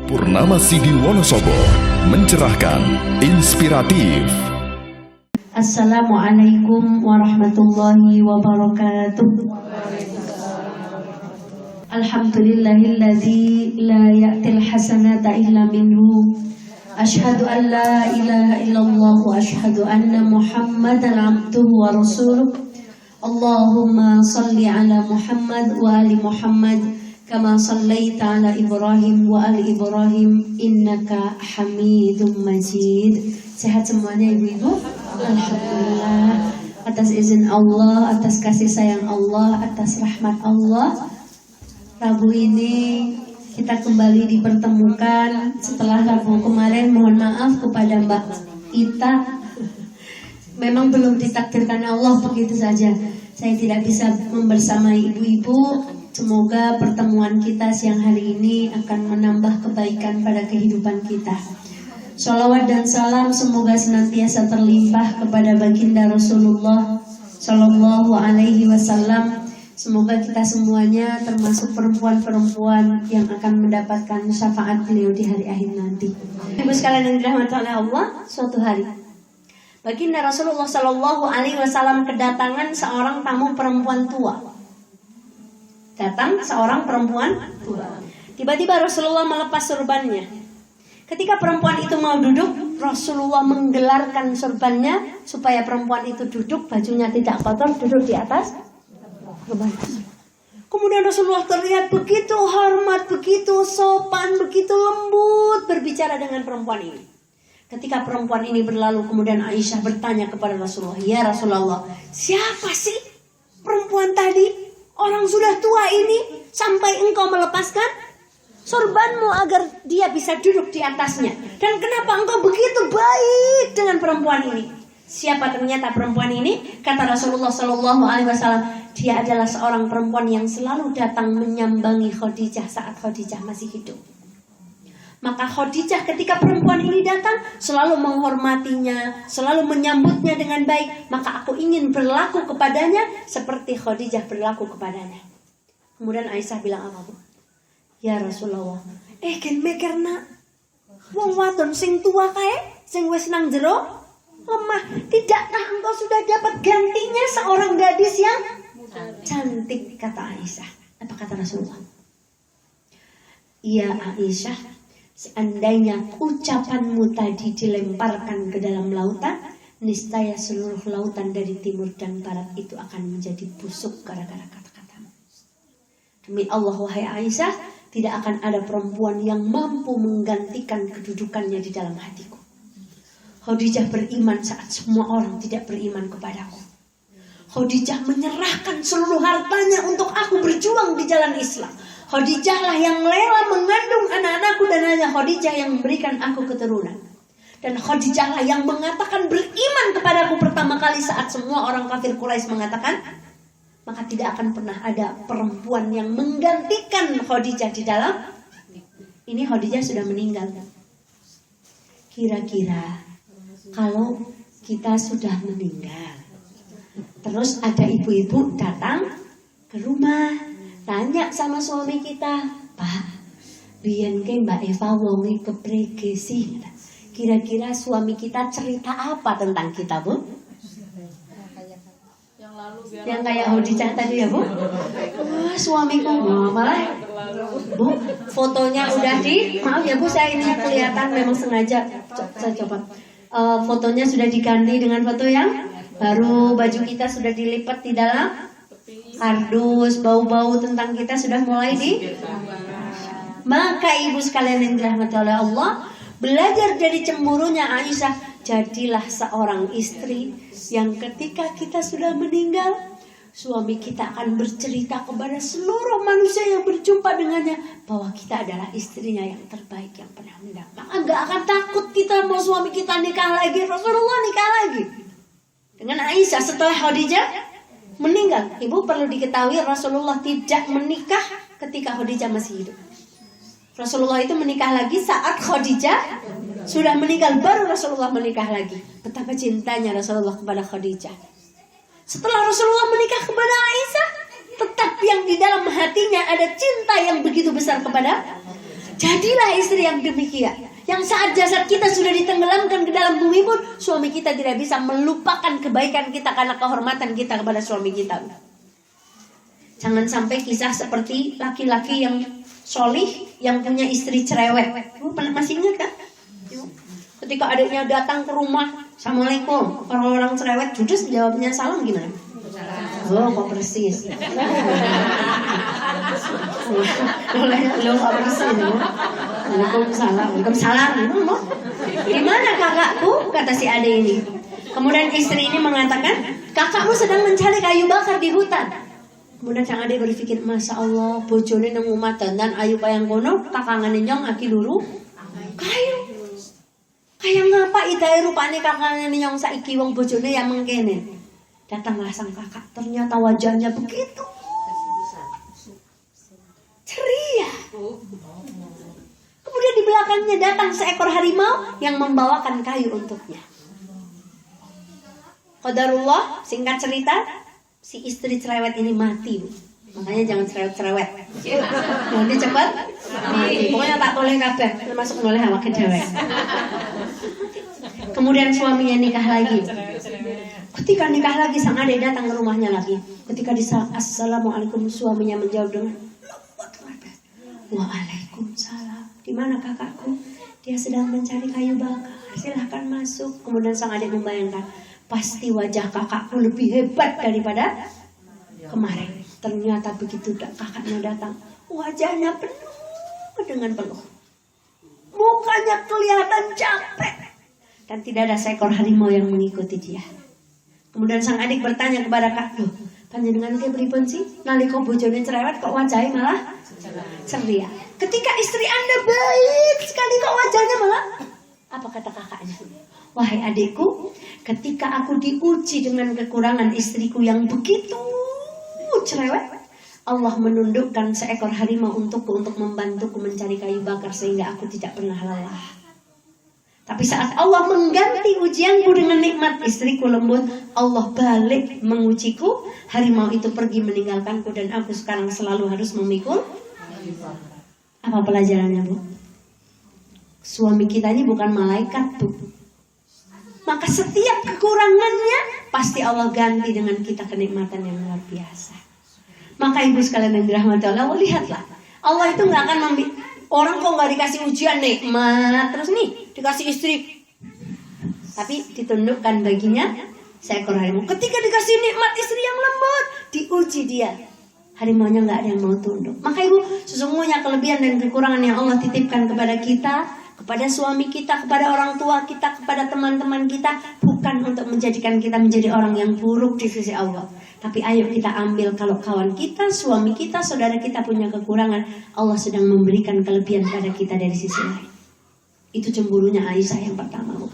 Purnama Sidi Wonosobo, mencerahkan, inspiratif. Assalamualaikum warahmatullahi wabarakatuh. Alhamdulillahilladzi la ya'til hasanata illa minhu. Ashhadu an la ilaha illallah wa ashhadu anna Muhammadan abduhu wa rasuluh. Allahumma salli ala Muhammad wa ali Muhammad kama sallaita ala Ibrahim wa ali Ibrahim innaka Hamidum Majid. Sehat semuanya ibu-ibu? Alhamdulillah. Atas izin Allah, atas kasih sayang Allah, atas rahmat Allah, Rabu ini kita kembali dipertemukan setelah Rabu kemarin. Mohon maaf kepada Mbak Ita, memang belum ditakdirkan Allah begitu saja. Saya tidak bisa membersamai ibu-ibu. Semoga pertemuan kita siang hari ini akan menambah kebaikan pada kehidupan kita. Sholawat dan salam semoga senantiasa terlimpah kepada baginda Rasulullah Sallallahu Alaihi Wasallam. Semoga kita semuanya termasuk perempuan-perempuan yang akan mendapatkan syafaat beliau di hari akhir nanti. Ibu sekalian yang dirahmati oleh Allah, suatu hari baginda Rasulullah Sallallahu Alaihi Wasallam kedatangan seorang tamu perempuan tua. Datang seorang perempuan tua. Tiba-tiba Rasulullah melepas surbannya. Ketika perempuan itu mau duduk, Rasulullah menggelarkan surbannya supaya perempuan itu duduk, bajunya tidak kotor, duduk di atas surban. Kemudian Rasulullah terlihat begitu hormat, begitu sopan, begitu lembut berbicara dengan perempuan ini. Ketika perempuan ini berlalu, kemudian Aisyah bertanya kepada Rasulullah, "Ya Rasulullah, siapa sih perempuan tadi? Orang sudah tua ini sampai engkau melepaskan sorbanmu agar dia bisa duduk di atasnya. Dan kenapa engkau begitu baik dengan perempuan ini?" Siapa ternyata perempuan ini? Kata Rasulullah Sallallahu Alaihi Wasallam, dia adalah seorang perempuan yang selalu datang menyambangi Khadijah saat Khadijah masih hidup. Maka Khadijah ketika perempuan ini datang selalu menghormatinya, selalu menyambutnya dengan baik. Maka aku ingin berlaku kepadanya seperti Khadijah berlaku kepadanya. Kemudian Aisyah bilang apa, Bu? "Ya Rasulullah, kan mekerna wong wadon sing tua kae, sing wis nang jero lemah. Tidakkah engkau sudah dapat gantinya seorang gadis yang cantik?" kata Aisyah. Apa kata Rasulullah? "Iya Aisyah, seandainya ucapanmu tadi dilemparkan ke dalam lautan, niscaya seluruh lautan dari timur dan barat itu akan menjadi busuk gara-gara kata-katamu. Demi Allah wahai Aisyah, tidak akan ada perempuan yang mampu menggantikan kedudukannya di dalam hatiku. Khadijah beriman saat semua orang tidak beriman kepadaku. Khadijah menyerahkan seluruh hartanya untuk aku berjuang di jalan Islam. Khadijah lah yang rela mengandung anak-anakku dan hanya Khadijah yang memberikan aku keturunan. Dan Khadijah lah yang mengatakan beriman kepadaku pertama kali saat semua orang kafir Quraisy mengatakan, maka tidak akan pernah ada perempuan yang menggantikan Khadijah di dalam." Ini Khadijah sudah meninggal. Kira-kira kalau kita sudah meninggal, terus ada ibu-ibu datang ke rumah, tanya sama suami kita, "Pak, biyen ke Mbak Eva wonge keprege sih?" Kira-kira suami kita cerita apa tentang kita, Bu? Yang kayak Khadijah tadi ya, Bu? Suamiku malah, Bu, fotonya udah maaf ya Bu, saya ini kelihatan memang sengaja. Saya coba. Fotonya sudah diganti dengan foto yang baru, baju kita sudah dilipat di dalam kardus, bau-bau tentang kita sudah mulai Maka ibu sekalian yang dirahmati oleh Allah, belajar dari cemburunya Aisyah, jadilah seorang istri yang ketika kita sudah meninggal, suami kita akan bercerita kepada seluruh manusia yang berjumpa dengannya bahwa kita adalah istrinya yang terbaik yang pernah mendapat. Maka gak akan takut kita mau suami kita nikah lagi. Rasulullah nikah lagi dengan Aisyah setelah Khadijah meninggal. Ibu perlu diketahui, Rasulullah tidak menikah ketika Khadijah masih hidup. Rasulullah itu menikah lagi saat Khadijah sudah meninggal, baru Rasulullah menikah lagi. Betapa cintanya Rasulullah kepada Khadijah. Setelah Rasulullah menikah kepada Aisyah, tetap yang di dalam hatinya ada cinta yang begitu besar kepada Jadilah istri yang demikian. Yang saat jasad kita sudah ditenggelamkan ke dalam bumi pun, suami kita tidak bisa melupakan kebaikan kita karena kehormatan kita kepada suami kita. Jangan sampai kisah seperti laki-laki yang solih yang punya istri cerewet. Masih ingat kan? Ketika adiknya datang ke rumah, Assalamualaikum, orang-orang cerewet, judes jawabnya salam gimana? Oh, kok persis. Lo kok persis. Waalaikumsalam. Waalaikumsalam. Gimana kakakku? Kata si adik ini. Kemudian istri ini mengatakan, kakakmu sedang mencari kayu bakar di hutan. Kemudian sang adik berpikir, Masya Allah, bojone nang omah dandan ayu kayang kono, kakangane nyong aki luru kayu. Kayak ngapa idai rupane kakangane nyong saiki wong bojone yang mengkene. Datanglah sang kakak, ternyata wajahnya begitu ceria. Kemudian di belakangnya datang seekor harimau yang membawakan kayu untuknya. Qadarullah, singkat cerita, si istri cerewet ini mati. Makanya jangan cerewet-cerewet. Nanti cepat mati. Pokoknya tak boleh kabeh, termasuk oleh awake dhewe. Kemudian suaminya nikah lagi. Ketika nikah lagi, sang adik datang ke rumahnya lagi. Ketika Assalamualaikum, suaminya menjawab dengan Waalaikumsalam. Di mana kakakku? Dia sedang mencari kayu bakar. Silahkan masuk. Kemudian sang adik membayangkan, pasti wajah kakakku lebih hebat daripada kemarin. Ternyata begitu kakaknya datang, wajahnya penuh dengan peluh. Mukanya kelihatan capek. Dan tidak ada seekor harimau yang mengikuti dia. Kemudian sang adik bertanya kepada kak, loh, panjenengan ke pripun sih? Nalika bojone cerewet kok wajahnya malah ceria. Ketika istri Anda baik sekali kok wajahnya malah, apa kata kakaknya? Wahai adikku, ketika aku diuji dengan kekurangan istriku yang begitu cerewet, Allah menundukkan seekor harimau untukku untuk membantuku mencari kayu bakar sehingga aku tidak pernah lelah. Tapi saat Allah mengganti ujianku dengan nikmat istriku lembut, Allah balik mengujiku, harimau itu pergi meninggalkanku dan aku sekarang selalu harus memikul. Apa pelajarannya, Bu? Suami kita ini bukan malaikat, Bu. Maka setiap kekurangannya pasti Allah ganti dengan kita kenikmatan yang luar biasa. Maka ibu sekalian yang dirahmati Allah, lihatlah, Allah itu nggak akan orang kok nggak dikasih ujian nikmat terus nih dikasih istri, tapi ditundukkan baginya seekor harimau. Ketika dikasih nikmat istri yang lembut, diuji dia, harimaunya nggak ada yang mau tunduk. Maka ibu, sesungguhnya kelebihan dan kekurangan yang Allah titipkan kepada kita, kepada suami kita, kepada orang tua kita, kepada teman-teman kita, bukan untuk menjadikan kita menjadi orang yang buruk di sisi Allah. Tapi ayo kita ambil, kalau kawan kita, suami kita, saudara kita punya kekurangan, Allah sedang memberikan kelebihan pada kita dari sisi lain. Itu cemburunya Aisyah yang pertama, Bu.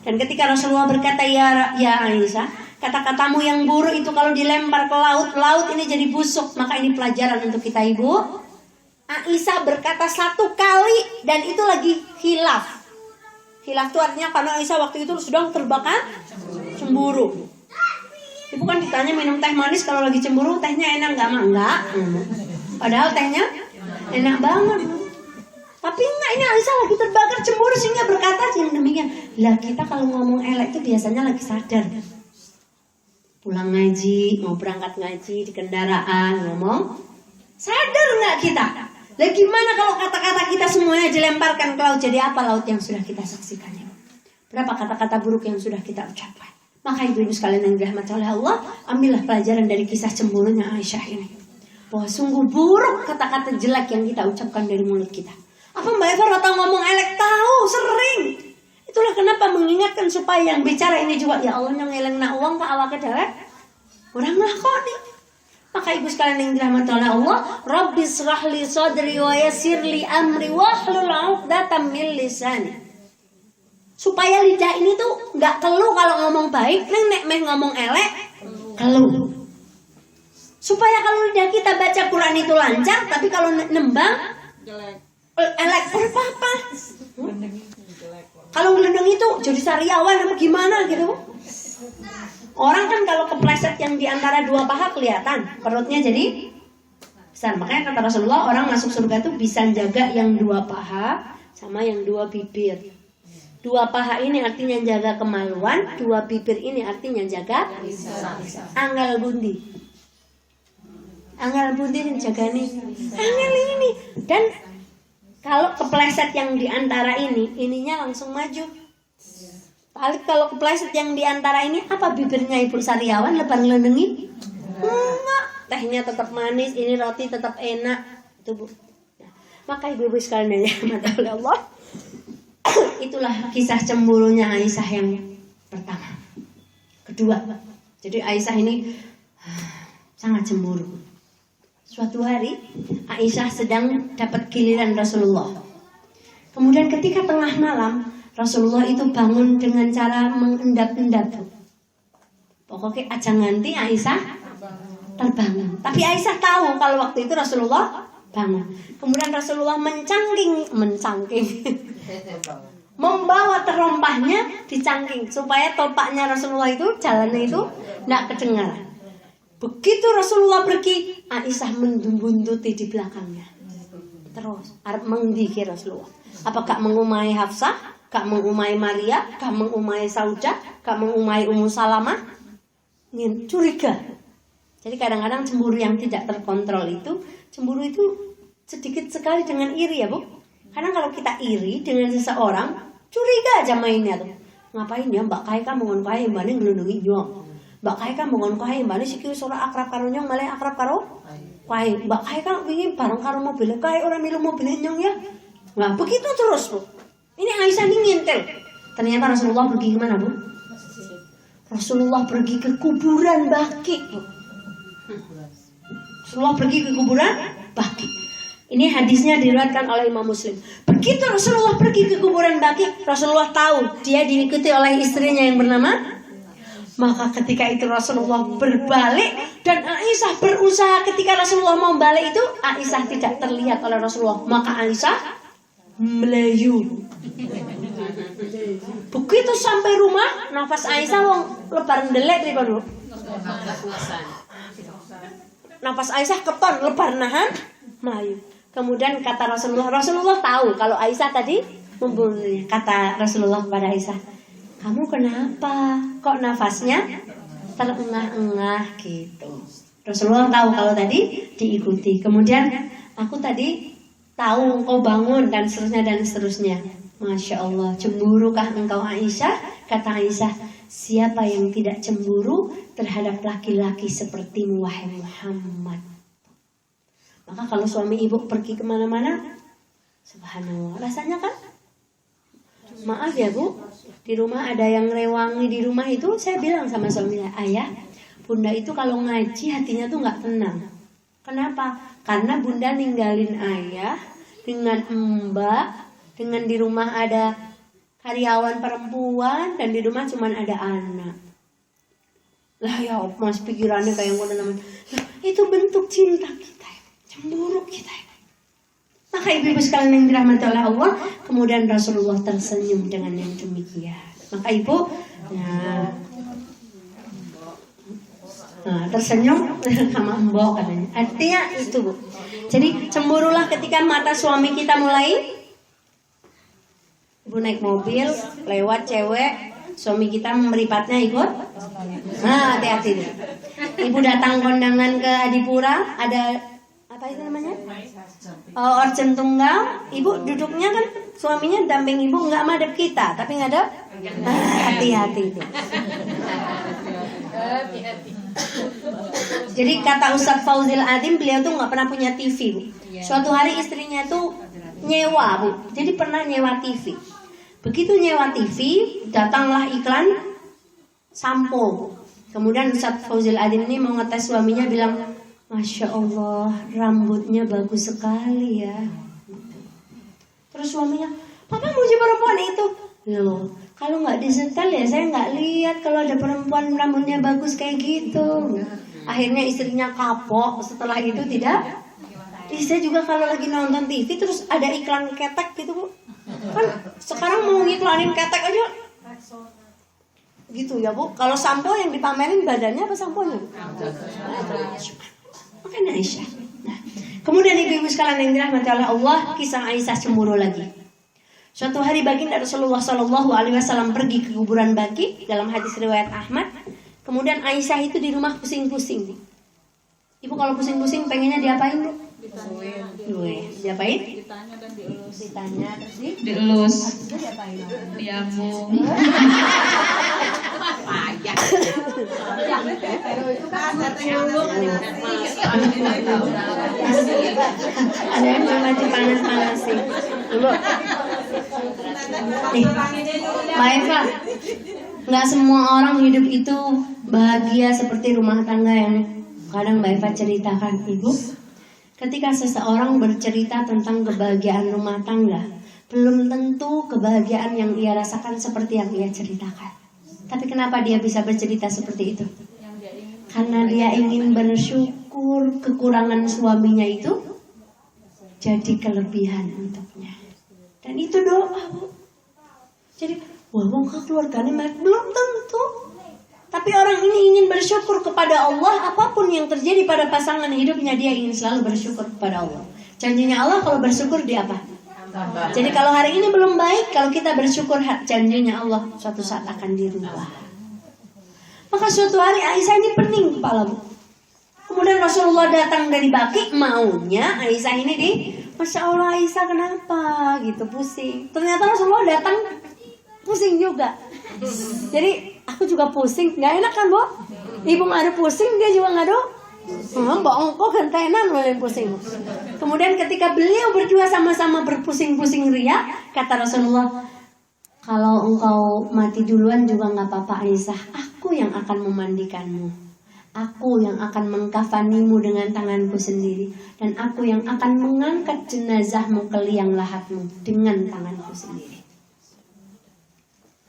Dan ketika Rasulullah berkata, ya Aisyah, kata-katamu yang buruk itu kalau dilempar ke laut, laut ini jadi busuk. Maka ini pelajaran untuk kita, Ibu. Aisyah berkata satu kali dan itu lagi khilaf. Khilaf itu artinya karena Aisyah waktu itu sedang terbakar cemburu. Ibu kan ditanya minum teh manis kalau lagi cemburu, tehnya enak nggak? Enggak. Padahal tehnya enak banget. Tapi enggak, ini Aisyah lagi terbakar cemburu sehingga berkata yang demikian. Lah kita kalau ngomong elek itu biasanya lagi sadar. Pulang ngaji, mau berangkat ngaji di kendaraan ngomong, sadar nggak kita? Lah gimana kalau kata-kata kita semuanya dilemparkan ke laut? Jadi apa laut yang sudah kita saksikan? Berapa kata-kata buruk yang sudah kita ucapkan? Maka ibu-ibu sekalian yang dirahmati oleh Allah, ambillah pelajaran dari kisah cemburunya Aisyah ini. Bahwa sungguh buruk kata-kata jelek yang kita ucapkan dari mulut kita. Apa Mbak Eva rata ngomong elek? Tahu, sering. Itulah kenapa mengingatkan supaya yang bicara ini juga, ya Allah yang ngeleng nak uang ke awake dhewe. Orang nglakoni. Maka ibu sekalian yang dirahmati oleh Allah, Rabbi shrahli sadri wa yassirli amri wahlul 'uqdatam min lisani. Supaya lidah ini tuh nggak keluh kalau ngomong baik, nek meh ngomong elek, keluh. Supaya kalau lidah kita baca Quran itu lancar, tapi kalau nembang elek apa? Kalau gelendeng itu jadi sariawan apa gimana gitu? Orang kan kalau kepleset yang diantara dua paha kelihatan, perutnya jadi besar. Makanya kata Rasulullah, orang masuk surga itu bisa jaga yang 2 paha sama yang 2 bibir. 2 paha ini artinya jaga kemaluan, 2 bibir ini artinya jaga anggal bundi. Anggal bundi jaga nih, anggal ini. Dan kalau kepleset yang diantara ininya langsung maju. Kalau kepleset yang diantara ini, apa bibirnya Ibu Sariawan lebar ngelendengi? Enggak, tehnya tetap manis, ini roti tetap enak. Itu Bu. Nah, maka ibu-ibu sekalian yang dirahmati oleh Allah, itulah kisah cemburunya Aisyah yang pertama. Kedua, jadi Aisyah ini sangat cemburu. Suatu hari Aisyah sedang dapat giliran Rasulullah. Kemudian ketika tengah malam, Rasulullah itu bangun dengan cara mengendap-endap. Pokoknya aja nganti Aisyah terbangun. Tapi Aisyah tahu kalau waktu itu Rasulullah bangun. Kemudian Rasulullah mencangking, membawa terompahnya dicangking supaya topaknya Rasulullah itu jalannya itu tidak kedengaran. Begitu Rasulullah pergi, Aisyah membuntuti di belakangnya. Terus arep mengdikir Rasulullah. Apa gak mengumai Hafsah, gak mengumai Maria, gak mengumai Saudah, gak mengumai Ummu Salamah? Curiga. Jadi kadang-kadang cemburu yang tidak terkontrol itu, cemburu itu sedikit sekali dengan iri ya Bu. Karena kalau kita iri dengan seseorang, curiga aja mainnya tuh. Ngapain ya Mbak Kaika mongon kae mbane nglundungi nyong. Mbak Kaika mongon kae mbane siki wis ora akrab karo nyong, malah akrab karo kae. Mbak Kaika wingi bareng karo mobil kae ora milu mobil nyong ya. Nah, begitu terus Bu. Ini Aisyah nih ngintil. Ternyata Rasulullah pergi kemana Bu? Rasulullah pergi ke kuburan Baqi Bu. Rasulullah pergi ke kuburan Baqi. Ini hadisnya diriwayatkan oleh Imam Muslim. Begitu Rasulullah pergi ke kuburan Baqi, Rasulullah tahu dia diikuti oleh istrinya yang bernama. Maka ketika itu Rasulullah berbalik dan Aisyah berusaha ketika Rasulullah mau balik itu Aisyah tidak terlihat oleh Rasulullah. Maka Aisyah melayu. Begitu sampai rumah, nafas Aisyah wong lebar ndelek daripada nafas Aisyah keton lebar nahan melayu. Kemudian kata Rasulullah tahu kalau Aisyah tadi membunuhnya. Kata Rasulullah kepada Aisyah, kamu kenapa? Kok nafasnya terengah-engah gitu? Rasulullah tahu kalau tadi diikuti. Kemudian aku tadi tahu engkau bangun dan seterusnya. Masya Allah, cemburukah engkau Aisyah? Kata Aisyah, siapa yang tidak cemburu terhadap laki-laki sepertimu wahai Muhammad? Maka kalau suami ibu pergi kemana-mana, subhanallah, rasanya kan? Maaf ya Bu, di rumah ada yang rewangi di rumah itu, saya bilang sama suaminya, ayah, bunda itu kalau ngaji hatinya tuh nggak tenang. Kenapa? Karena bunda ninggalin ayah dengan mbak, dengan di rumah ada karyawan perempuan dan di rumah cuma ada anak. Lah ya mas pikirannya kayak ngono namanya. Itu bentuk cinta kita, cemburu kita. Maka ibu-ibu sekalian yang dirahmati oleh Allah, kemudian Rasulullah tersenyum dengan yang demikian. Maka ibu, tersenyum sama mbok katanya. Artinya itu Bu. Jadi cemburulah ketika mata suami kita mulai. Ibu naik mobil, lewat cewek, suami kita meripatnya ikut. Nah, hati-hati nih. Ibu datang kondangan ke Adipura, ada apa itu namanya? Orjen tunggal. Ibu duduknya kan suaminya damping ibu, nggak madep kita, tapi ngadep. Hati-hati itu. Jadi kata Ustadz Fauzil Adim, beliau tuh nggak pernah punya TV Bu. Suatu hari istrinya tuh nyewa Bu, jadi pernah nyewa TV. Begitu nyewa TV, datanglah iklan sampo. Kemudian Ustadz Fauzil Adim ini mau ngetes suaminya, bilang, Masya Allah, rambutnya bagus sekali ya. Terus suaminya, Papa muji perempuan itu. Loh, kalau nggak disetel ya saya nggak lihat kalau ada perempuan rambutnya bagus kayak gitu. Akhirnya istrinya kapok. Setelah itu tidak. Saya juga kalau lagi nonton TV terus ada iklan ketek gitu Bu. Kan sekarang mau ngiklanin ketek aja gitu ya Bu. Kalau sampo yang dipamerin badannya apa samponya? Makanya Aisyah. Nah, Kemudian ibu-ibu sekalian yang dirahmati oleh Allah, kisah Aisyah cemburu lagi. Suatu hari baginda Rasulullah SAW pergi ke kuburan Baqi dalam hadis riwayat Ahmad. Kemudian Aisyah itu di rumah pusing-pusing. Ibu kalau pusing-pusing pengennya diapain, Bu? Diapain? Ditanya dan dielus. Ditanya terus Dielus. diapain? Diambung. Ada yang memang dipanas-panasin. Ibu. Nih, Mbak Eva, nggak semua orang hidup itu bahagia seperti rumah tangga yang kadang Mbak Eva ceritakan, Ibu. Ketika seseorang bercerita tentang kebahagiaan rumah tangga, belum tentu kebahagiaan yang ia rasakan seperti yang ia ceritakan. Tapi kenapa dia bisa bercerita seperti itu? Karena dia ingin bersyukur kekurangan suaminya itu jadi kelebihan untuknya. Dan itu doa, Bu. Jadi, wah, keluarganya belum tentu. Tapi orang ini ingin bersyukur kepada Allah. Apapun yang terjadi pada pasangan hidupnya, dia ingin selalu bersyukur kepada Allah. Janjinya Allah kalau bersyukur dia apa? Jadi kalau hari ini belum baik, kalau kita bersyukur, janjinya Allah suatu saat akan dirubah. Maka suatu hari Aisyah ini pening kepala, Bu. Kemudian Rasulullah datang dari Baqi, maunya Aisyah ini Masya Allah, Aisyah kenapa gitu, pusing. Ternyata Rasulullah datang pusing juga. Jadi aku juga pusing, nggak enak kan, Bu? Ibu nggak ada pusing, dia juga nggak ada. Mbak Ongko gantenan mulai pusing. Kemudian ketika beliau berdua sama-sama berpusing-pusing ria, kata Rasulullah, kalau engkau mati duluan juga nggak apa-apa Aisyah, aku yang akan memandikanmu, aku yang akan mengkafanimu dengan tanganku sendiri, dan aku yang akan mengangkat jenazahmu ke liang lahatmu dengan tanganku sendiri.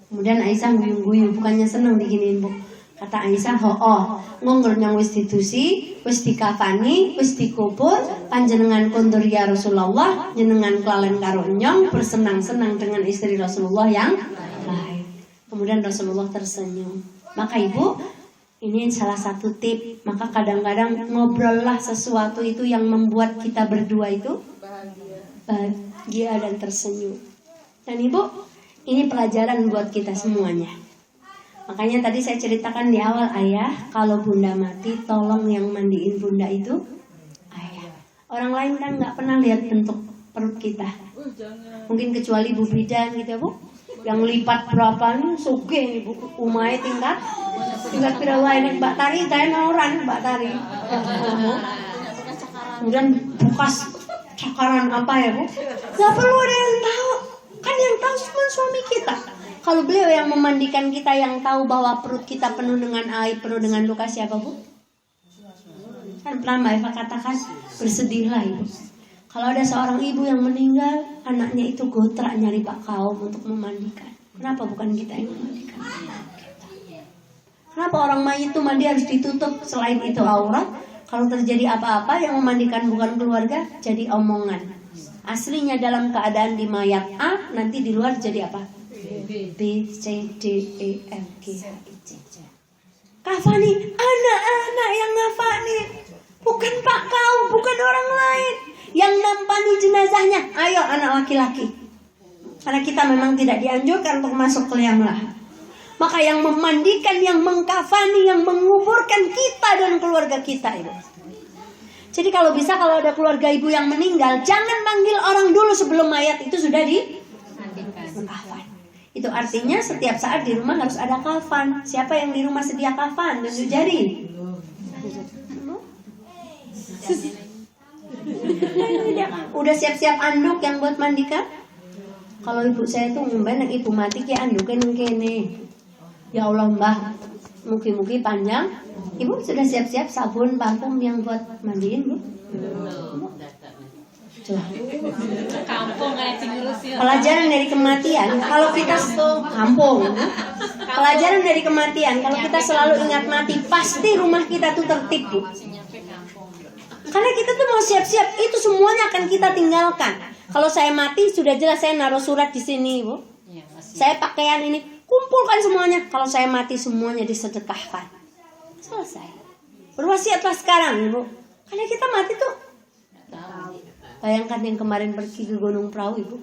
Kemudian Aisyah guyu-guyu, bukannya senang diginiin, Bu. Kata Aisyah, ngonggur nyang wis ditusi, wis dikafani, wis dikubur, panjenengan kondur ya Rasulullah, jenengan kelalen karo nyong, bersenang-senang dengan istri Rasulullah yang lain. Kemudian Rasulullah tersenyum. Maka Ibu, ini salah satu tip. Maka kadang-kadang ngobrollah sesuatu itu yang membuat kita berdua itu bahagia dan tersenyum. Dan Ibu, ini pelajaran buat kita semuanya. Makanya tadi saya ceritakan di awal, ayah, kalau bunda mati, tolong yang mandiin bunda itu ayah. Orang lain kan nggak pernah lihat bentuk perut kita. Mungkin kecuali Bu Bidan gitu ya, Bu. Yang lipat berapa nih, suge nih Bu. Umai tingkat pirawa ini Mbak Tari, orang Mbak Tari. Kemudian bekas cakaran apa ya, Bu? Nggak perlu ada yang tahu. Kan yang tahu cuma suami kita. Kalau beliau yang memandikan kita, yang tahu bahwa perut kita penuh dengan air, penuh dengan luka, siapa, Bu? Kan pernah Mbak Eva katakan, bersedihlah Ibu. Kalau ada seorang ibu yang meninggal, anaknya itu gotrak nyari Pak Kaum untuk memandikan. Kenapa bukan kita yang memandikan? Kenapa orang mayit itu mandi harus ditutup? Selain itu aurat, kalau terjadi apa-apa yang memandikan bukan keluarga, jadi omongan. Aslinya dalam keadaan di mayat A, nanti di luar jadi apa? B, C, D, E, F, G, H, I, J, K. Kafani, anak-anak yang ngafani, bukan Pak Kau, bukan orang lain. Yang nampani jenazahnya, ayo anak laki-laki. Karena kita memang tidak dianjurkan untuk masuk ke liang lahat. Maka yang memandikan, yang mengkafani, yang menguburkan kita dan keluarga kita, Ibu. Jadi kalau bisa, kalau ada keluarga ibu yang meninggal, jangan manggil orang dulu sebelum mayat itu sudah dikafan. Itu artinya setiap saat di rumah harus ada kafan. Siapa yang di rumah sedia kafan? Tunjuk jari. Udah siap-siap anduk yang buat mandikan? Kalau ibu saya tuh banyak ibu mati kayak andukan kene. Ya Allah Mbah, mugi-mugi panjang. Ibu sudah siap-siap sabun, parfum yang buat mandiin, Bu? Kampung kayak Cingurusi. Pelajaran dari kematian, kalau kita kampung. Pelajaran dari kematian, kalau kita selalu ingat mati, pasti rumah kita tuh tertib, Bu. Karena kita tuh mau siap-siap, itu semuanya akan kita tinggalkan. Kalau saya mati, sudah jelas saya naruh surat di sini, Bu. Saya pakaian ini, kumpulkan semuanya. Kalau saya mati, semuanya disedekahkan. Selesai. Berwasiatlah sekarang, Ibu. Karena kita mati tuh Bayangkan yang kemarin pergi ke Gunung Prau, Ibu.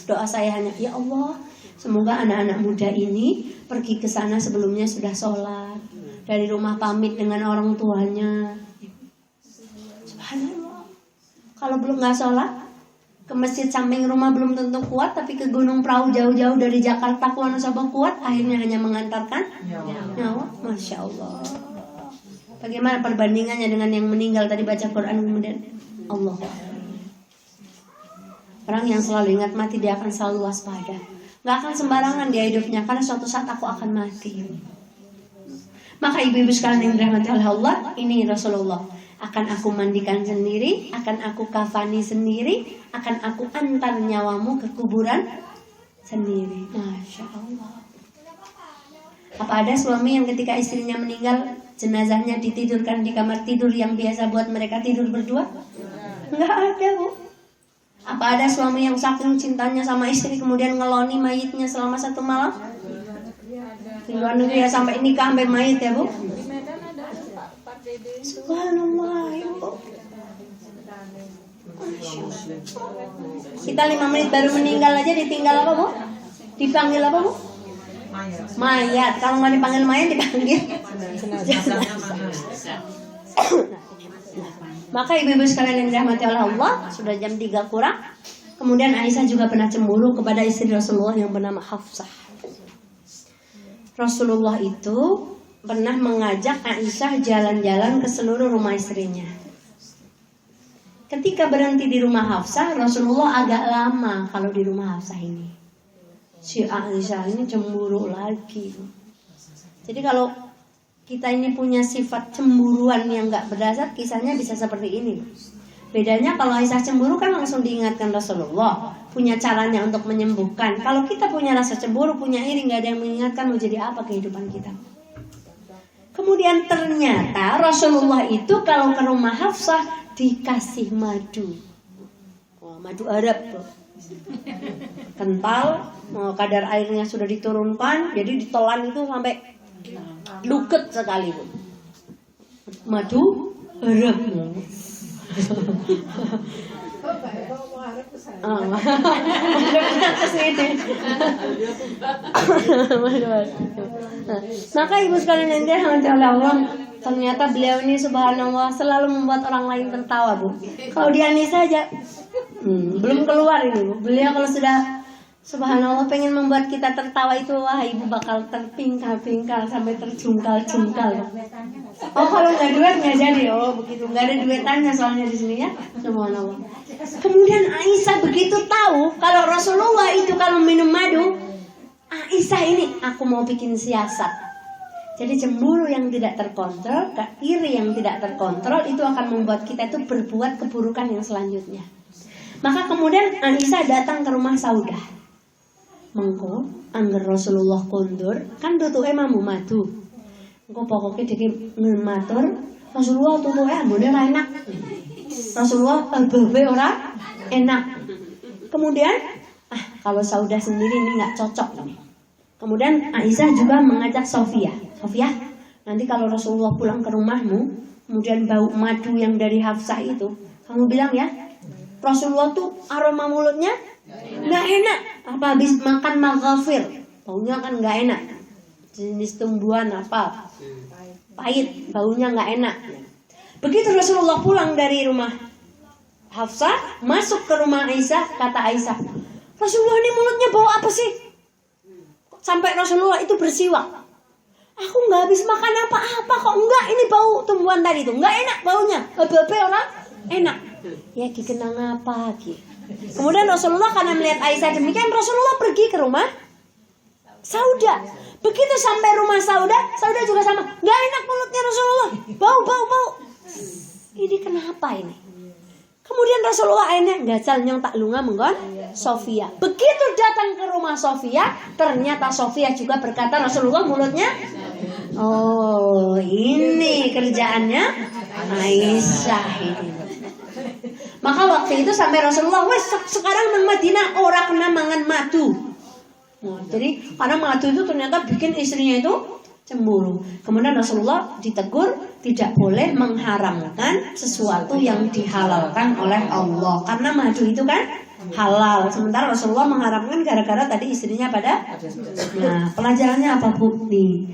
Doa saya hanya, ya Allah, semoga anak-anak muda ini pergi ke sana sebelumnya sudah sholat, dari rumah pamit dengan orang tuanya. Subhanallah. Kalau belum nggak sholat, ke masjid samping rumah belum tentu kuat, tapi ke Gunung Prau jauh-jauh dari Jakarta ke Wonosobo kuat, akhirnya hanya mengantarkan nyawa. Masya Allah. Bagaimana perbandingannya dengan yang meninggal tadi baca Quran kemudian Allah. Orang yang selalu ingat mati, dia akan selalu waspada. Gak akan sembarangan dia hidupnya, karena suatu saat aku akan mati. Maka ibu-ibu sekalian yang dirahmati oleh Allah, ini Rasulullah. Akan aku mandikan sendiri, akan aku kafani sendiri, akan aku antar nyawamu ke kuburan sendiri. Masya Allah. Apa ada suami yang ketika istrinya meninggal, jenazahnya ditidurkan di kamar tidur yang biasa buat mereka tidur berdua? Enggak ada, Bu. Apa ada suami yang saking cintanya sama istri kemudian ngeloni mayitnya selama 1 malam? Di luar negeri ya sampai nikah sampai mayit ya, Bu. Subhanallah, Ibu. Kita 5 menit baru meninggal aja ditinggal apa, Bu? Dipanggil apa, Bu? Mayat. Kalau nggak dipanggil mayat dipanggil Maka ibu-ibu sekalian yang dirahmati oleh Allah, sudah jam 3 kurang. Kemudian Aisyah juga pernah cemburu kepada istri Rasulullah yang bernama Hafsah. Rasulullah itu pernah mengajak Aisyah jalan-jalan ke seluruh rumah istrinya. Ketika berhenti di rumah Hafsah, Rasulullah agak lama kalau di rumah Hafsah ini. Si Aisyah ini cemburu lagi. Jadi kalau kita ini punya sifat cemburuan yang gak berdasar, kisahnya bisa seperti ini. Bedanya kalau Aisyah cemburu kan langsung diingatkan Rasulullah, punya caranya untuk menyembuhkan. Kalau kita punya rasa cemburu, punya iri, gak ada yang mengingatkan mau jadi apa kehidupan kita. Kemudian ternyata Rasulullah itu kalau ke rumah Hafsah dikasih madu. Wah, madu Arab tuh. Kental, kadar airnya sudah diturunkan, jadi ditelan itu sampai luket sekali, Bu. Madu Arab. Maka ibu sekalian yang dirahmati oleh Allah, ternyata beliau ini subhanallah selalu membuat orang lain tertawa, Bu. Kalau di Anissa aja belum keluar ini, Bu. Beliau kalau sudah subhanallah pengen membuat kita tertawa itu, wah ibu bakal terpingkal-pingkal sampai terjungkal-jungkal. Oh kalau nggak duet nggak jadi, oh begitu, nggak ada duetannya soalnya di sini ya, subhanallah. Kemudian Aisyah begitu tahu kalau Rasulullah itu kalau minum madu, Aisyah ini aku mau bikin siasat. Jadi cemburu yang tidak terkontrol, iri yang tidak terkontrol itu akan membuat kita itu berbuat keburukan yang selanjutnya. Maka kemudian Aisyah datang ke rumah Saudah. Mengko angger Rasulullah kondur kan tutuke mambu madu. Engko pokoke dhewe ngematur Rasulullah tutuke ambune ora enak. Rasulullah albabe ora enak. Kemudian kalau Saudah sendiri ini enggak cocok ini. Kemudian Aisyah juga mengajak Sofia, nanti kalau Rasulullah pulang ke rumahmu, kemudian bau madu yang dari Hafsah itu, kamu bilang ya, Rasulullah tuh aroma mulutnya nggak enak, apa habis makan maghfir, baunya kan nggak enak, jenis tumbuhan apa, pahit, baunya nggak enak. Begitu Rasulullah pulang dari rumah Hafsah, masuk ke rumah Aisyah, kata Aisyah, Rasulullah ini mulutnya bau apa sih? Sampai Rasulullah itu bersiwak. Aku nggak habis makan apa-apa kok, enggak, ini bau tumbuhan tadi tuh, nggak enak baunya, bebe orang enak. Ya dikenang apa Ki? Kemudian Rasulullah karena melihat Aisyah demikian, Rasulullah pergi ke rumah Saudah. Begitu sampai rumah Saudah juga sama, nggak enak mulutnya Rasulullah, bau. Ini kenapa ini? Kemudian Rasulullah akhirnya gacal nyong tak lunga menggon Sofia. Begitu datang ke rumah Sofia, ternyata Sofia juga berkata Rasulullah mulutnya. Oh, ini kerjaannya Aisyah ini. Maka waktu itu sampai Rasulullah, wes sekarang nang Madinah ora kena mangan madu. Nah, jadi karena madu itu ternyata bikin istrinya itu cemburu. Kemudian Rasulullah ditegur, tidak boleh mengharamkan sesuatu yang dihalalkan oleh Allah. Karena madu itu kan halal. Sementara Rasulullah mengharamkan gara-gara tadi istrinya pada. Nah, pelajarannya apa Bu? Nih,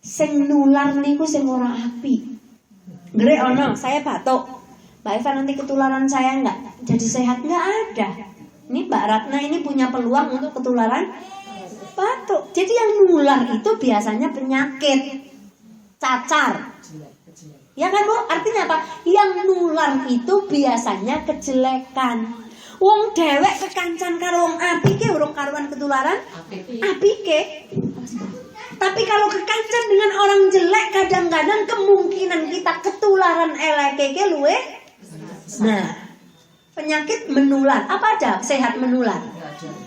sing nular niku sing ora api. Gere ono, saya batuk. Mbak Eva nanti ketularan saya enggak? Jadi sehat enggak ada. Ini Mbak Ratna ini punya peluang untuk ketularan batuk. Jadi yang nular itu biasanya penyakit, cacar. Ya kan Bu? Artinya apa? Yang nular itu biasanya kejelekan. Wong dewek kekancan karo wong apike urung karuan ketularan apike. Tapi kalau kekancan dengan orang jelek, kadang-kadang kemungkinan kita ketularan eleke luwe. Nah, penyakit menular. Apa ada sehat menular?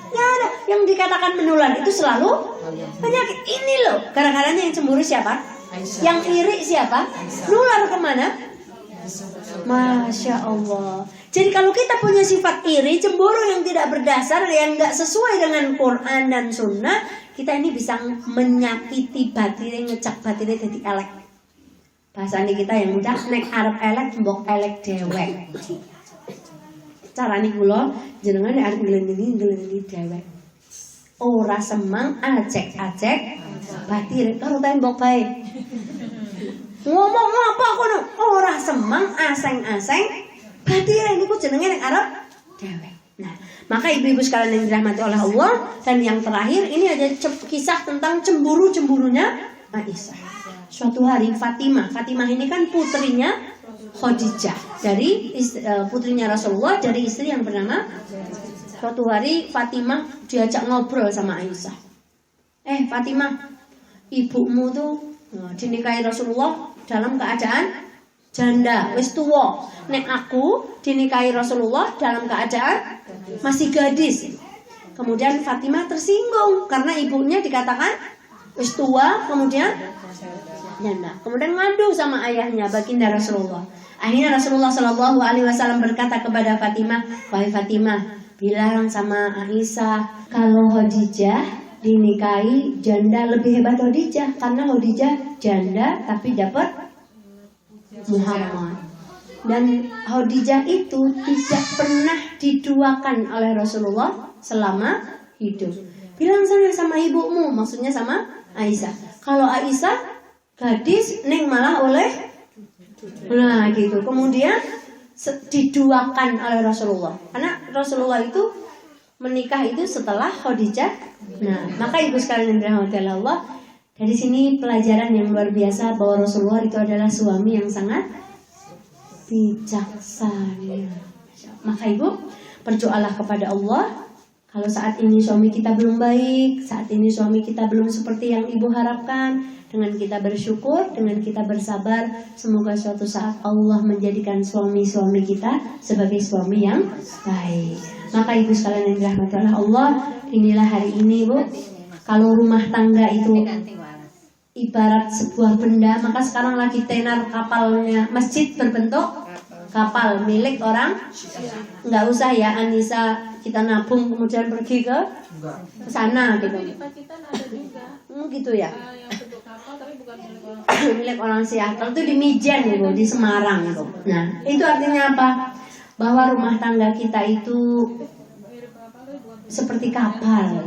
Nggak ada. Yang dikatakan menular itu selalu penyakit. Ini loh, gara-garanya yang cemburu siapa? Yang iri siapa? Nular kemana? Masya Allah. Jadi kalau kita punya sifat iri, cemburu yang tidak berdasar, yang nggak sesuai dengan Quran dan Sunnah, kita ini bisa menyakiti batin, ngecak batinnya jadi elek. Bahasa ini kita yang mudah, nek arep elek, mbok elek dewek. Carane kula jenengan nek arep nglenengi dewek. Ora semang acek-acek batin karo tembok bae. Ngomong apa kono? Ora semang aseng-aseng batin niku jenenge nek arep dewek. Nah, maka ibu-ibu sekalian yang dirahmati oleh Allah, dan yang terakhir ini ada kisah tentang cemburu-cemburunya Aisyah. Suatu hari Fatimah ini kan putrinya Khadijah, dari putrinya Rasulullah, dari istri yang bernama. Suatu hari Fatimah diajak ngobrol sama Aisyah. Fatimah, ibumu tuh dinikahi Rasulullah dalam keadaan janda, wis tuwa. Nek aku dinikahi Rasulullah dalam keadaan masih gadis. Kemudian Fatimah tersinggung karena ibunya dikatakan wis tua, kemudian janda. Kemudian ngadu sama ayahnya, baginda Rasulullah. Akhirnya Rasulullah Shallallahu Alaihi Wasallam berkata kepada Fatimah, wahai Fatimah, bilang sama Aisyah, kalau Khadijah dinikahi janda lebih hebat Khadijah, karena Khadijah janda tapi dapat Muhammad. Dan Khadijah itu tidak pernah diduakan oleh Rasulullah selama hidup. Bilang sana sama ibumu, maksudnya sama Aisyah. Kalau Aisyah gadis, neng malah oleh, nah gitu. Kemudian diduakan oleh Rasulullah, karena Rasulullah itu menikah itu setelah Khadijah. Nah, maka ibu sekalian yang dirahmati Allah, dari sini pelajaran yang luar biasa bahwa Rasulullah itu adalah suami yang sangat bijaksana. Maka ibu berdoalah kepada Allah. Kalau saat ini suami kita belum baik, saat ini suami kita belum seperti yang ibu harapkan, dengan kita bersyukur, dengan kita bersabar, semoga suatu saat Allah menjadikan suami-suami kita sebagai suami yang baik. Maka ibu sekalian yang dirahmati oleh Allah, inilah hari ini Bu, kalau rumah tangga itu ibarat sebuah benda, maka sekarang lagi tenar kapalnya masjid berbentuk kapal milik orang. Nggak usah ya Anissa kita nabung kemudian pergi ke sana gitu. Gitu ya. Yang bentuk kapal tapi bukan milik orang. Milik orang Seattle itu di Mijen gitu, di Semarang gitu. Nah, itu artinya apa? Bahwa rumah tangga kita itu seperti kapal.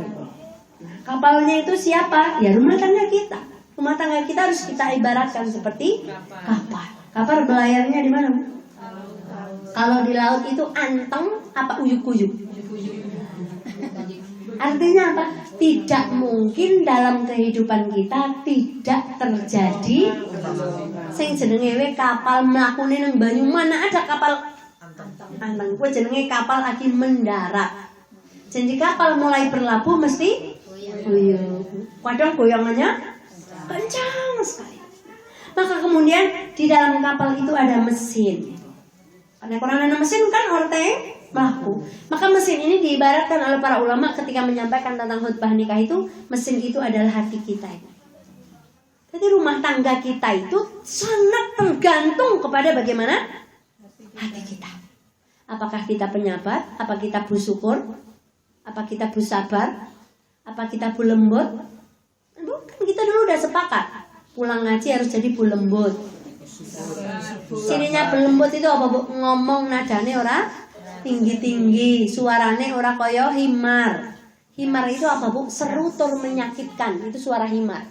Nah, kapalnya itu siapa? Ya rumah tangga kita. Rumah tangga kita harus kita ibaratkan seperti kapal. Kapal belayarnya di mana? Kalau di laut itu anteng apa uyuk-uyuk? Artinya apa? Tidak mungkin dalam kehidupan kita tidak terjadi sing jenenge kapal mlakune nang banyu. Mana ada kapal anteng? Kuwi jenenge kapal lagi mendarat. Jadi kapal mulai berlabuh mesti uyuk. Kadang goyangannya kencang sekali. Maka kemudian di dalam kapal itu ada mesin. Karena kurang ada mesin kan orteng baku. Maka mesin ini diibaratkan oleh para ulama ketika menyampaikan tentang khutbah nikah itu, mesin itu adalah hati kita. Jadi rumah tangga kita itu sangat tergantung kepada bagaimana hati kita. Apakah kita penyabar? Apa kita bersyukur? Apa kita bersabar? Apa kita lembut? Bukan, kita dulu udah sepakat pulang ngaji harus jadi lembut, Cirinya berlembut itu apa Bu? Ngomong nadane ora tinggi-tinggi, suarane ora kaya himar. Himar itu apa Bu? Seru tur menyakitkan, itu suara himar.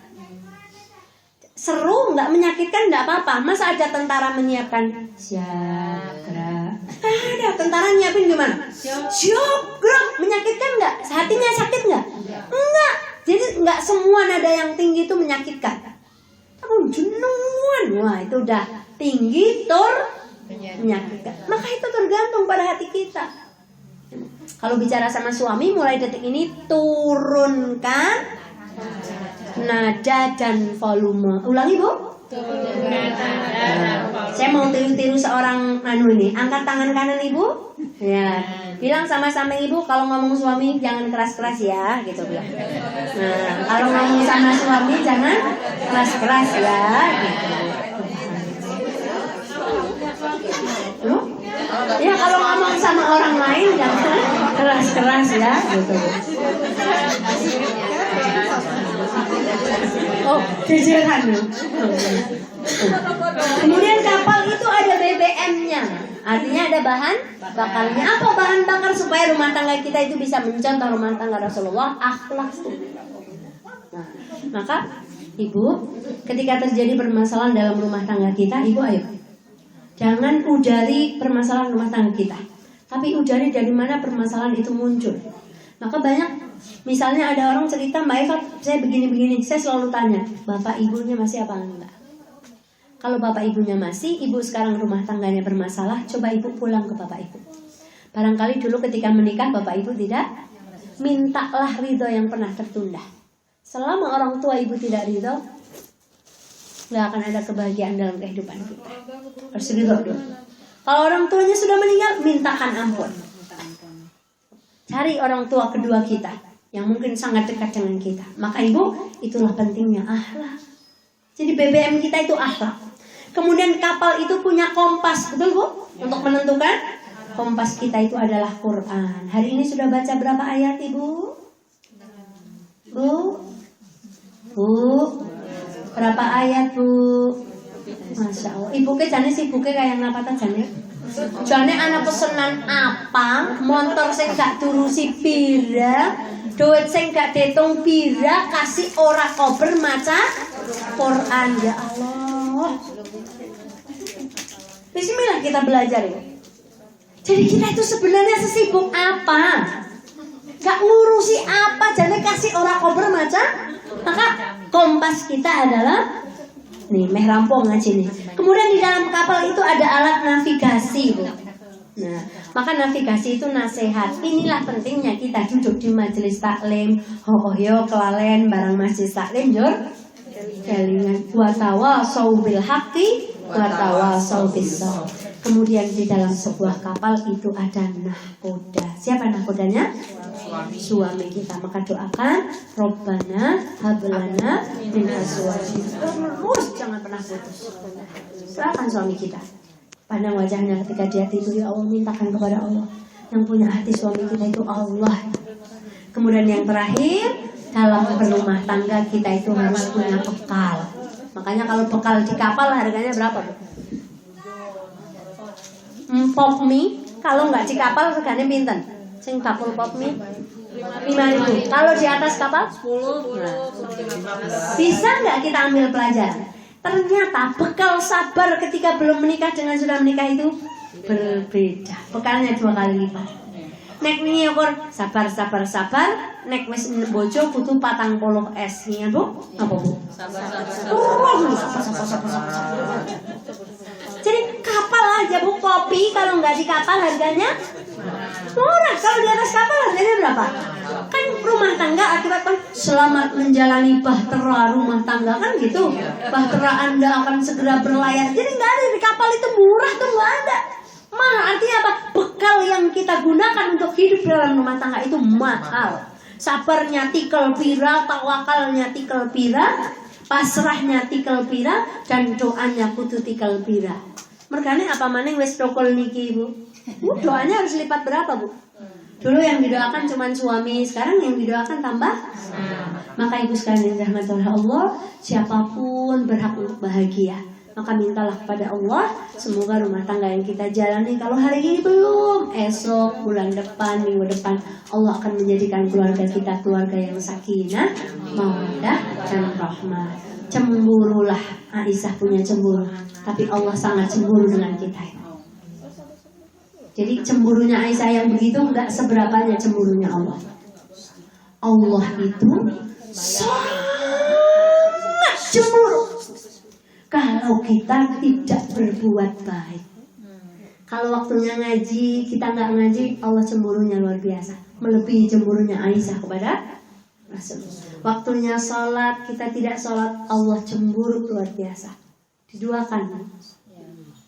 Seru nggak menyakitkan nggak apa-apa. Masa ada tentara menyiapkan siap gerak? Ada tentara nyiapin gimana? Siap gerak. Menyakitkan nggak? Hatinya sakit nggak? Enggak. Jadi nggak semua nada yang tinggi itu menyakitkan. Kamu jenuhan, wah itu udah tinggi tur menyakitkan. Maka itu tergantung pada hati kita. Kalau bicara sama suami, mulai detik ini turunkan nada dan volume. Ulangi Bu. Saya mau tiru seorang ini. Angkat tangan kanan Ibu. Ya. Bilang sama Ibu kalau ngomong suami jangan keras-keras ya, gitu bilang. Nah, kalau ngomong sama suami jangan keras-keras ya, gitu. Ya kalau ngomong sama orang lain jangan keras-keras ya, gitu. Oh, jejeran. Kemudian kapal itu ada BBM-nya. Artinya ada bahan bakarnya. Apa bahan bakar supaya rumah tangga kita itu bisa mencontoh rumah tangga Rasulullah? Akhlak. Nah, maka Ibu, ketika terjadi permasalahan dalam rumah tangga kita, Ibu ayo. Jangan udari permasalahan rumah tangga kita, tapi udari dari mana permasalahan itu muncul. Maka banyak, misalnya ada orang cerita, Mbak Eva, saya begini-begini, saya selalu tanya, bapak ibunya masih apa enggak? Kalau bapak ibunya masih, ibu sekarang rumah tangganya bermasalah, coba ibu pulang ke bapak ibu. Barangkali dulu ketika menikah bapak ibu tidak, mintalah ridho yang pernah tertunda. Selama orang tua ibu tidak ridho, nggak akan ada kebahagiaan dalam kehidupan kita. Harus ridho dulu. Kalau orang tuanya sudah meninggal, mintakan ampun. Cari orang tua kedua kita yang mungkin sangat dekat dengan kita. Maka ibu, itulah pentingnya akhlak. Jadi BBM kita itu akhlak. Kemudian kapal itu punya kompas, betul Bu? Untuk menentukan kompas kita itu adalah Quran. Hari ini sudah baca berapa ayat Ibu? Bu? Berapa ayat Bu? Masya Allah. Ibu ke jane sih buke kayak ngapa ta jane? Jane anak pesenan apa? Motor sing gak turusi pira, duit sing gak ditung pira, kasih ora kober maca Quran. Ya Allah. Bismillah kita belajar ya. Jadi kita itu sebenarnya sesibuk apa? Gak ngurusi apa, jane kasih ora kober maca. Maka kompas kita adalah nih, meh rampung ngaji nih. Kemudian di dalam kapal itu ada alat navigasi, Bu. Nah, maka navigasi itu nasihat. Inilah pentingnya kita duduk di majelis taklim. Oh yo kelalen barang majelis taklim jur. Kelingan wa tawasau bil haqqi wa tawasau bis sabr. Kemudian di dalam sebuah kapal itu ada nahkoda. Siapa nahkodanya? Suami kita. Maka doakan Robbana hablana min azwajina. Terus jangan pernah putus. Doakan suami kita. Pandang wajahnya ketika dia tidur, ya Allah, mintakan kepada Allah. Yang punya hati suami kita itu Allah. Kemudian yang terakhir, dalam berumah tangga kita itu harus punya bekal. Makanya kalau bekal di kapal harganya berapa, Bu? Pop mie, kalau nggak di kapal regane pinten? Sing bakul pop mie 5.000. Kalau di atas kapal 10. Bisa nggak kita ambil pelajaran? Ternyata bekal sabar ketika belum menikah dengan sudah menikah itu berbeda. Bekalnya 2 kali lipat. Nek wingi ukur sabar. Nek wis bojo kudu 40 es. Ingat Bu? Apa Bu? Sabar. Jadi kapal aja Bu, kopi kalau nggak di kapal harganya murah. Kalau di atas kapal harganya berapa? Kan rumah tangga akibat kan selamat menjalani bahtera rumah tangga kan gitu. Bahtera Anda akan segera berlayar. Jadi nggak ada di kapal itu murah tuh, nggak ada. Mahal artinya apa? Bekal yang kita gunakan untuk hidup dalam rumah tangga itu mahal. Sabarnya tikel pira, tawakalnya tikel pira, pasrahnya tikel pira, dan doanya kudu tikel pira. Mergane apa maning wis dokol niki Bu? Doanya harus lipat berapa Bu? Dulu yang didoakan cuma suami, sekarang yang didoakan tambah. Maka ibu sekalian yang dirahmati oleh Allah, siapapun berhak untuk bahagia. Maka mintalah kepada Allah, semoga rumah tangga yang kita jalani, kalau hari ini belum, esok, bulan depan, minggu depan, Allah akan menjadikan keluarga kita keluarga yang sakinah, mawaddah, dan rahmah. Cemburulah, Aisyah punya cemburu, tapi Allah sangat cemburu dengan kita. Jadi cemburunya Aisyah yang begitu enggak seberapanya cemburunya Allah. Allah itu sangat cemburu kalau kita tidak berbuat baik. Kalau waktunya ngaji, kita nggak ngaji, Allah cemburunya luar biasa, melebihi cemburunya Aisyah kepada Rasul. Waktunya sholat, kita tidak sholat, Allah cemburu luar biasa, diduakan.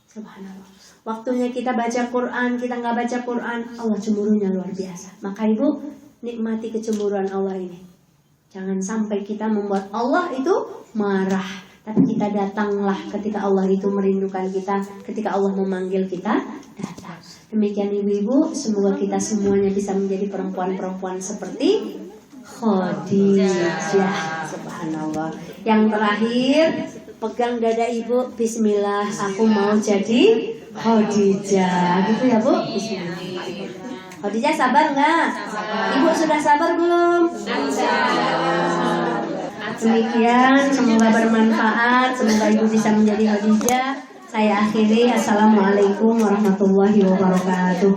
Subhanallah. Waktunya kita baca Quran, kita nggak baca Quran, Allah cemburunya luar biasa. Maka ibu, nikmati kecemburuan Allah ini. Jangan sampai kita membuat Allah itu marah, tapi kita datanglah ketika Allah itu merindukan kita, ketika Allah memanggil kita, datang. Demikian ibu-ibu, semoga kita semuanya bisa menjadi perempuan-perempuan seperti Khadijah. Subhanallah. Yang terakhir, pegang dada ibu, bismillah, aku mau jadi Khadijah. Gitu ya Bu? Bismillah. Khadijah sabar nggak? Ibu sudah sabar belum? Demikian, semoga bermanfaat, semoga ibu bisa menjadi Khadijah. Saya akhiri, assalamualaikum warahmatullahi wabarakatuh.